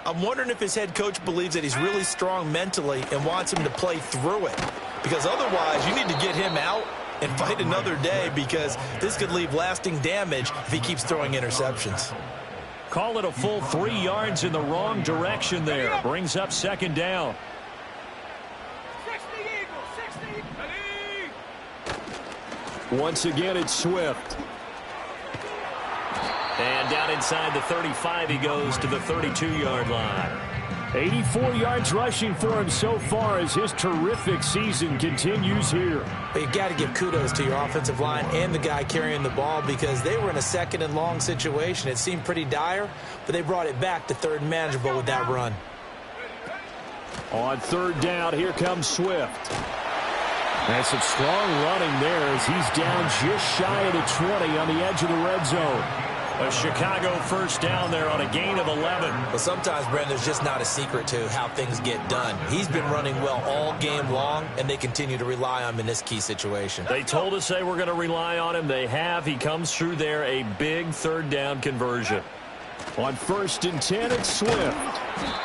I'm wondering if his head coach believes that he's really strong mentally and wants him to play through it. Because otherwise, you need to get him out and fight another day because this could leave lasting damage if he keeps throwing interceptions. Call it a full 3 yards in the wrong direction there. Brings up 2nd down. Once again, it's Swift. And down inside the 35, he goes to the 32-yard line. 84 yards rushing for him so far as his terrific season continues here. But you've got to give kudos to your offensive line and the guy carrying the ball because they were in a second and long situation. It seemed pretty dire, but they brought it back to third and manageable with that run. On third down, here comes Swift. And some strong running there as he's down just shy of the 20 on the edge of the red zone. A Chicago first down there on a gain of 11. But sometimes, Brent, there's just not a secret to how things get done. He's been running well all game long, and they continue to rely on him in this key situation. They told us they were going to rely on him. They have. He comes through there, a big third down conversion. On 1st and 10, it's Swift.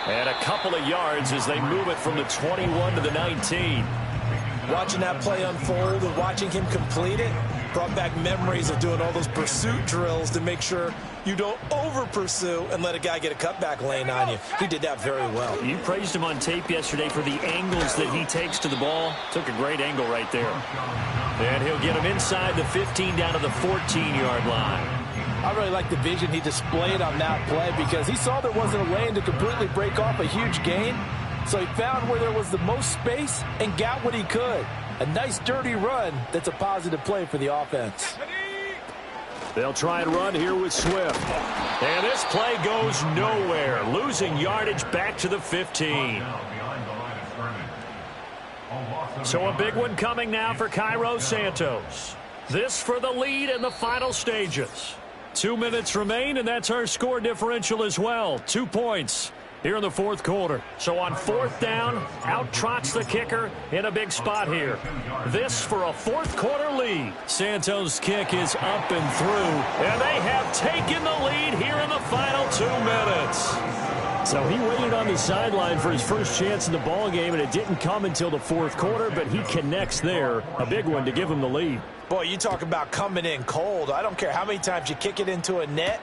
And a couple of yards as they move it from the 21 to the 19. Watching that play unfold and watching him complete it brought back memories of doing all those pursuit drills to make sure you don't over-pursue and let a guy get a cutback lane on you. He did that very well. You praised him on tape yesterday for the angles that he takes to the ball. Took a great angle right there. And he'll get him inside the 15 down to the 14-yard line. I really like the vision he displayed on that play because he saw there wasn't a lane to completely break off a huge gain. So he found where there was the most space and got what he could. A nice dirty run that's a positive play for the offense. They'll try and run here with Swift. And this play goes nowhere. Losing yardage back to the 15. So a big one coming now for Cairo Santos. This for the lead in the final stages. 2 minutes remain, and that's our score differential as well. 2 points here in the fourth quarter. So on 4th down, out trots the kicker in a big spot here. This for a fourth quarter lead. Santos' kick is up and through, and they have taken the lead here in the final 2 minutes. So he waited on the sideline for his first chance in the ball game, and it didn't come until the fourth quarter, but he connects there. A big one to give him the lead. Boy, you talk about coming in cold. I don't care how many times you kick it into a net.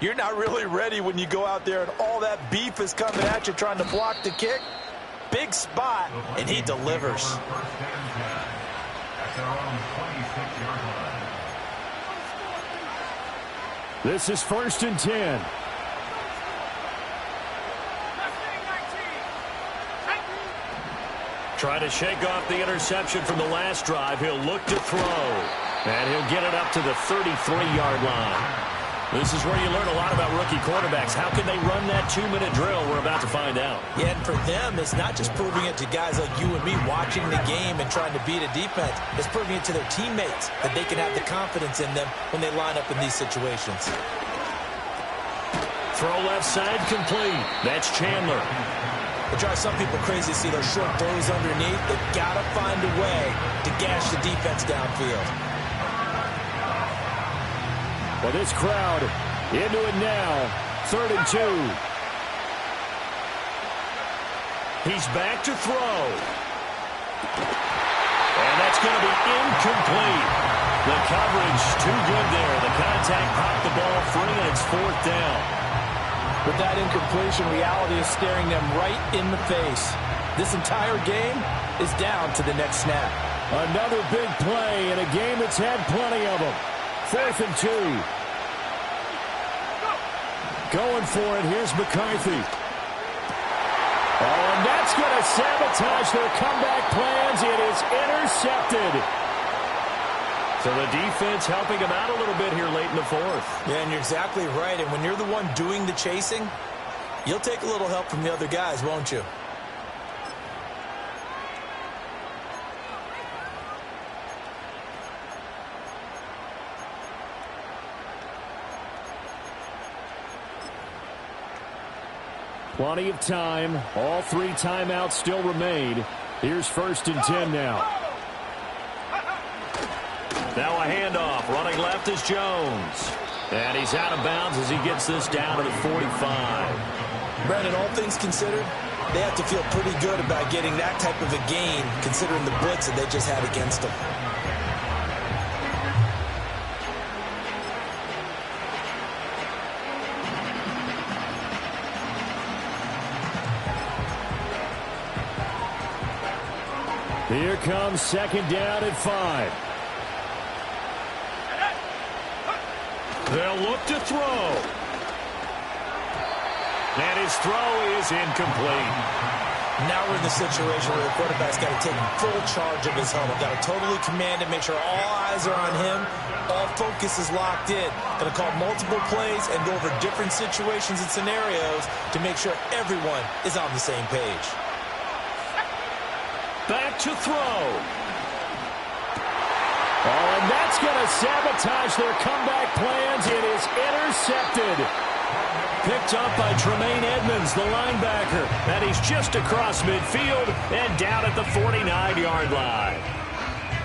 You're not really ready when you go out there and all that beef is coming at you trying to block the kick. Big spot, and he delivers. This is 1st and 10. Trying to shake off the interception from the last drive. He'll look to throw. And he'll get it up to the 33-yard line. This is where you learn a lot about rookie quarterbacks. How can they run that 2-minute drill? We're about to find out. Yeah, and for them, it's not just proving it to guys like you and me watching the game and trying to beat a defense. It's proving it to their teammates that they can have the confidence in them when they line up in these situations. Throw left side complete. That's Chandler. It drives some people crazy to see those short throws underneath. They've got to find a way to gash the defense downfield. Well, this crowd into it now. 3rd and 2. He's back to throw. And that's going to be incomplete. The coverage too good there. The contact popped the ball free, and it's 4th down. With that incompletion, reality is staring them right in the face. This entire game is down to the next snap. Another big play in a game that's had plenty of them. 4th and 2. Going for it. Here's McCarthy. Oh, and that's going to sabotage their comeback plans. It is intercepted. So the defense helping him out a little bit here late in the fourth. Yeah, and you're exactly right. And when you're the one doing the chasing, you'll take a little help from the other guys, won't you? Plenty of time. All 3 timeouts still remain. Here's 1st and 10 now. Now a handoff. Running left is Jones. And he's out of bounds as he gets this down to the 45. Brandon, all things considered, they have to feel pretty good about getting that type of a gain considering the blitz that they just had against them. Here comes 2nd down at 5. They'll look to throw. And his throw is incomplete. Now we're in the situation where the quarterback's got to take full charge of his helmet. Got to totally command it, make sure all eyes are on him. All focus is locked in. Got to call multiple plays and go over different situations and scenarios to make sure everyone is on the same page. Back to throw. Oh, and that's going to sabotage their comeback plans. It is intercepted. Picked up by Tremaine Edmonds, the linebacker. And he's just across midfield and down at the 49-yard line.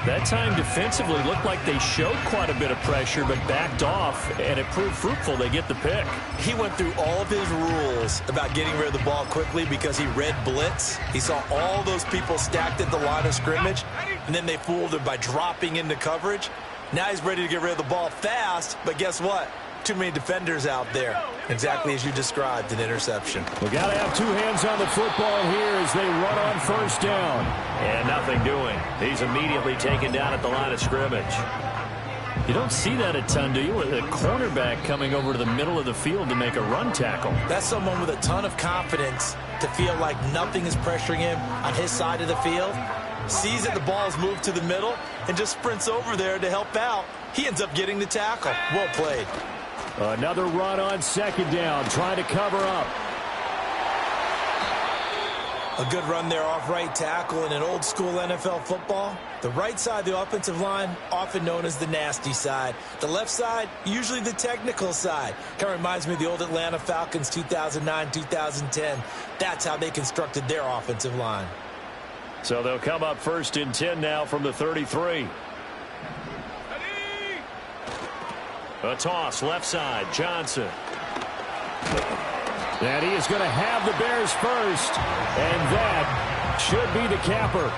That time defensively looked like they showed quite a bit of pressure but backed off, and it proved fruitful. They get the pick. He went through all of his rules about getting rid of the ball quickly because he read blitz. He saw all those people stacked at the line of scrimmage, and then they fooled him by dropping into coverage. Now he's ready to get rid of the ball fast, but guess what? Too many defenders out there. Exactly as you described, an interception. We got to have two hands on the football here as they run on first down. And nothing doing. He's immediately taken down at the line of scrimmage. You don't see that a ton, do you? With a cornerback coming over to the middle of the field to make a run tackle. That's someone with a ton of confidence to feel like nothing is pressuring him on his side of the field. Sees that the ball's moved to the middle and just sprints over there to help out. He ends up getting the tackle. Well played. Another run on second down, trying to cover up. A good run there off right tackle in an old school NFL football. The right side of the offensive line, often known as the nasty side. The left side, usually the technical side. Kind of reminds me of the old Atlanta Falcons 2009-2010. That's how they constructed their offensive line. So they'll come up first and 10 now from the 33. A toss, left side, Johnson. And he is going to have the Bears first. And that should be the capper.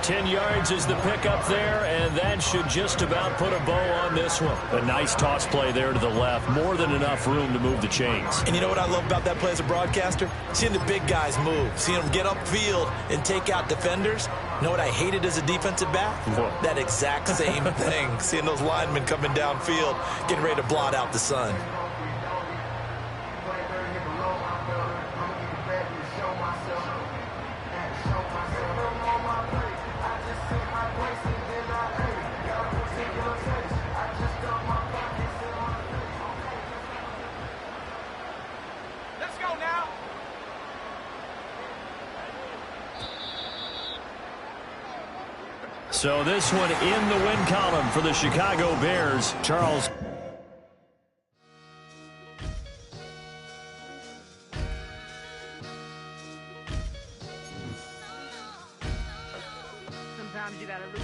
10 yards is the pickup there, and that should just about put a bow on this one. A nice toss play there to the left. More than enough room to move the chains. And you know what I love about that play as a broadcaster? Seeing the big guys move. Seeing them get upfield and take out defenders. You know what I hated as a defensive back? What? That exact same thing. Seeing those linemen coming downfield, getting ready to blot out the sun. So this one in the win column for the Chicago Bears. Charles. Sometimes you gotta lose.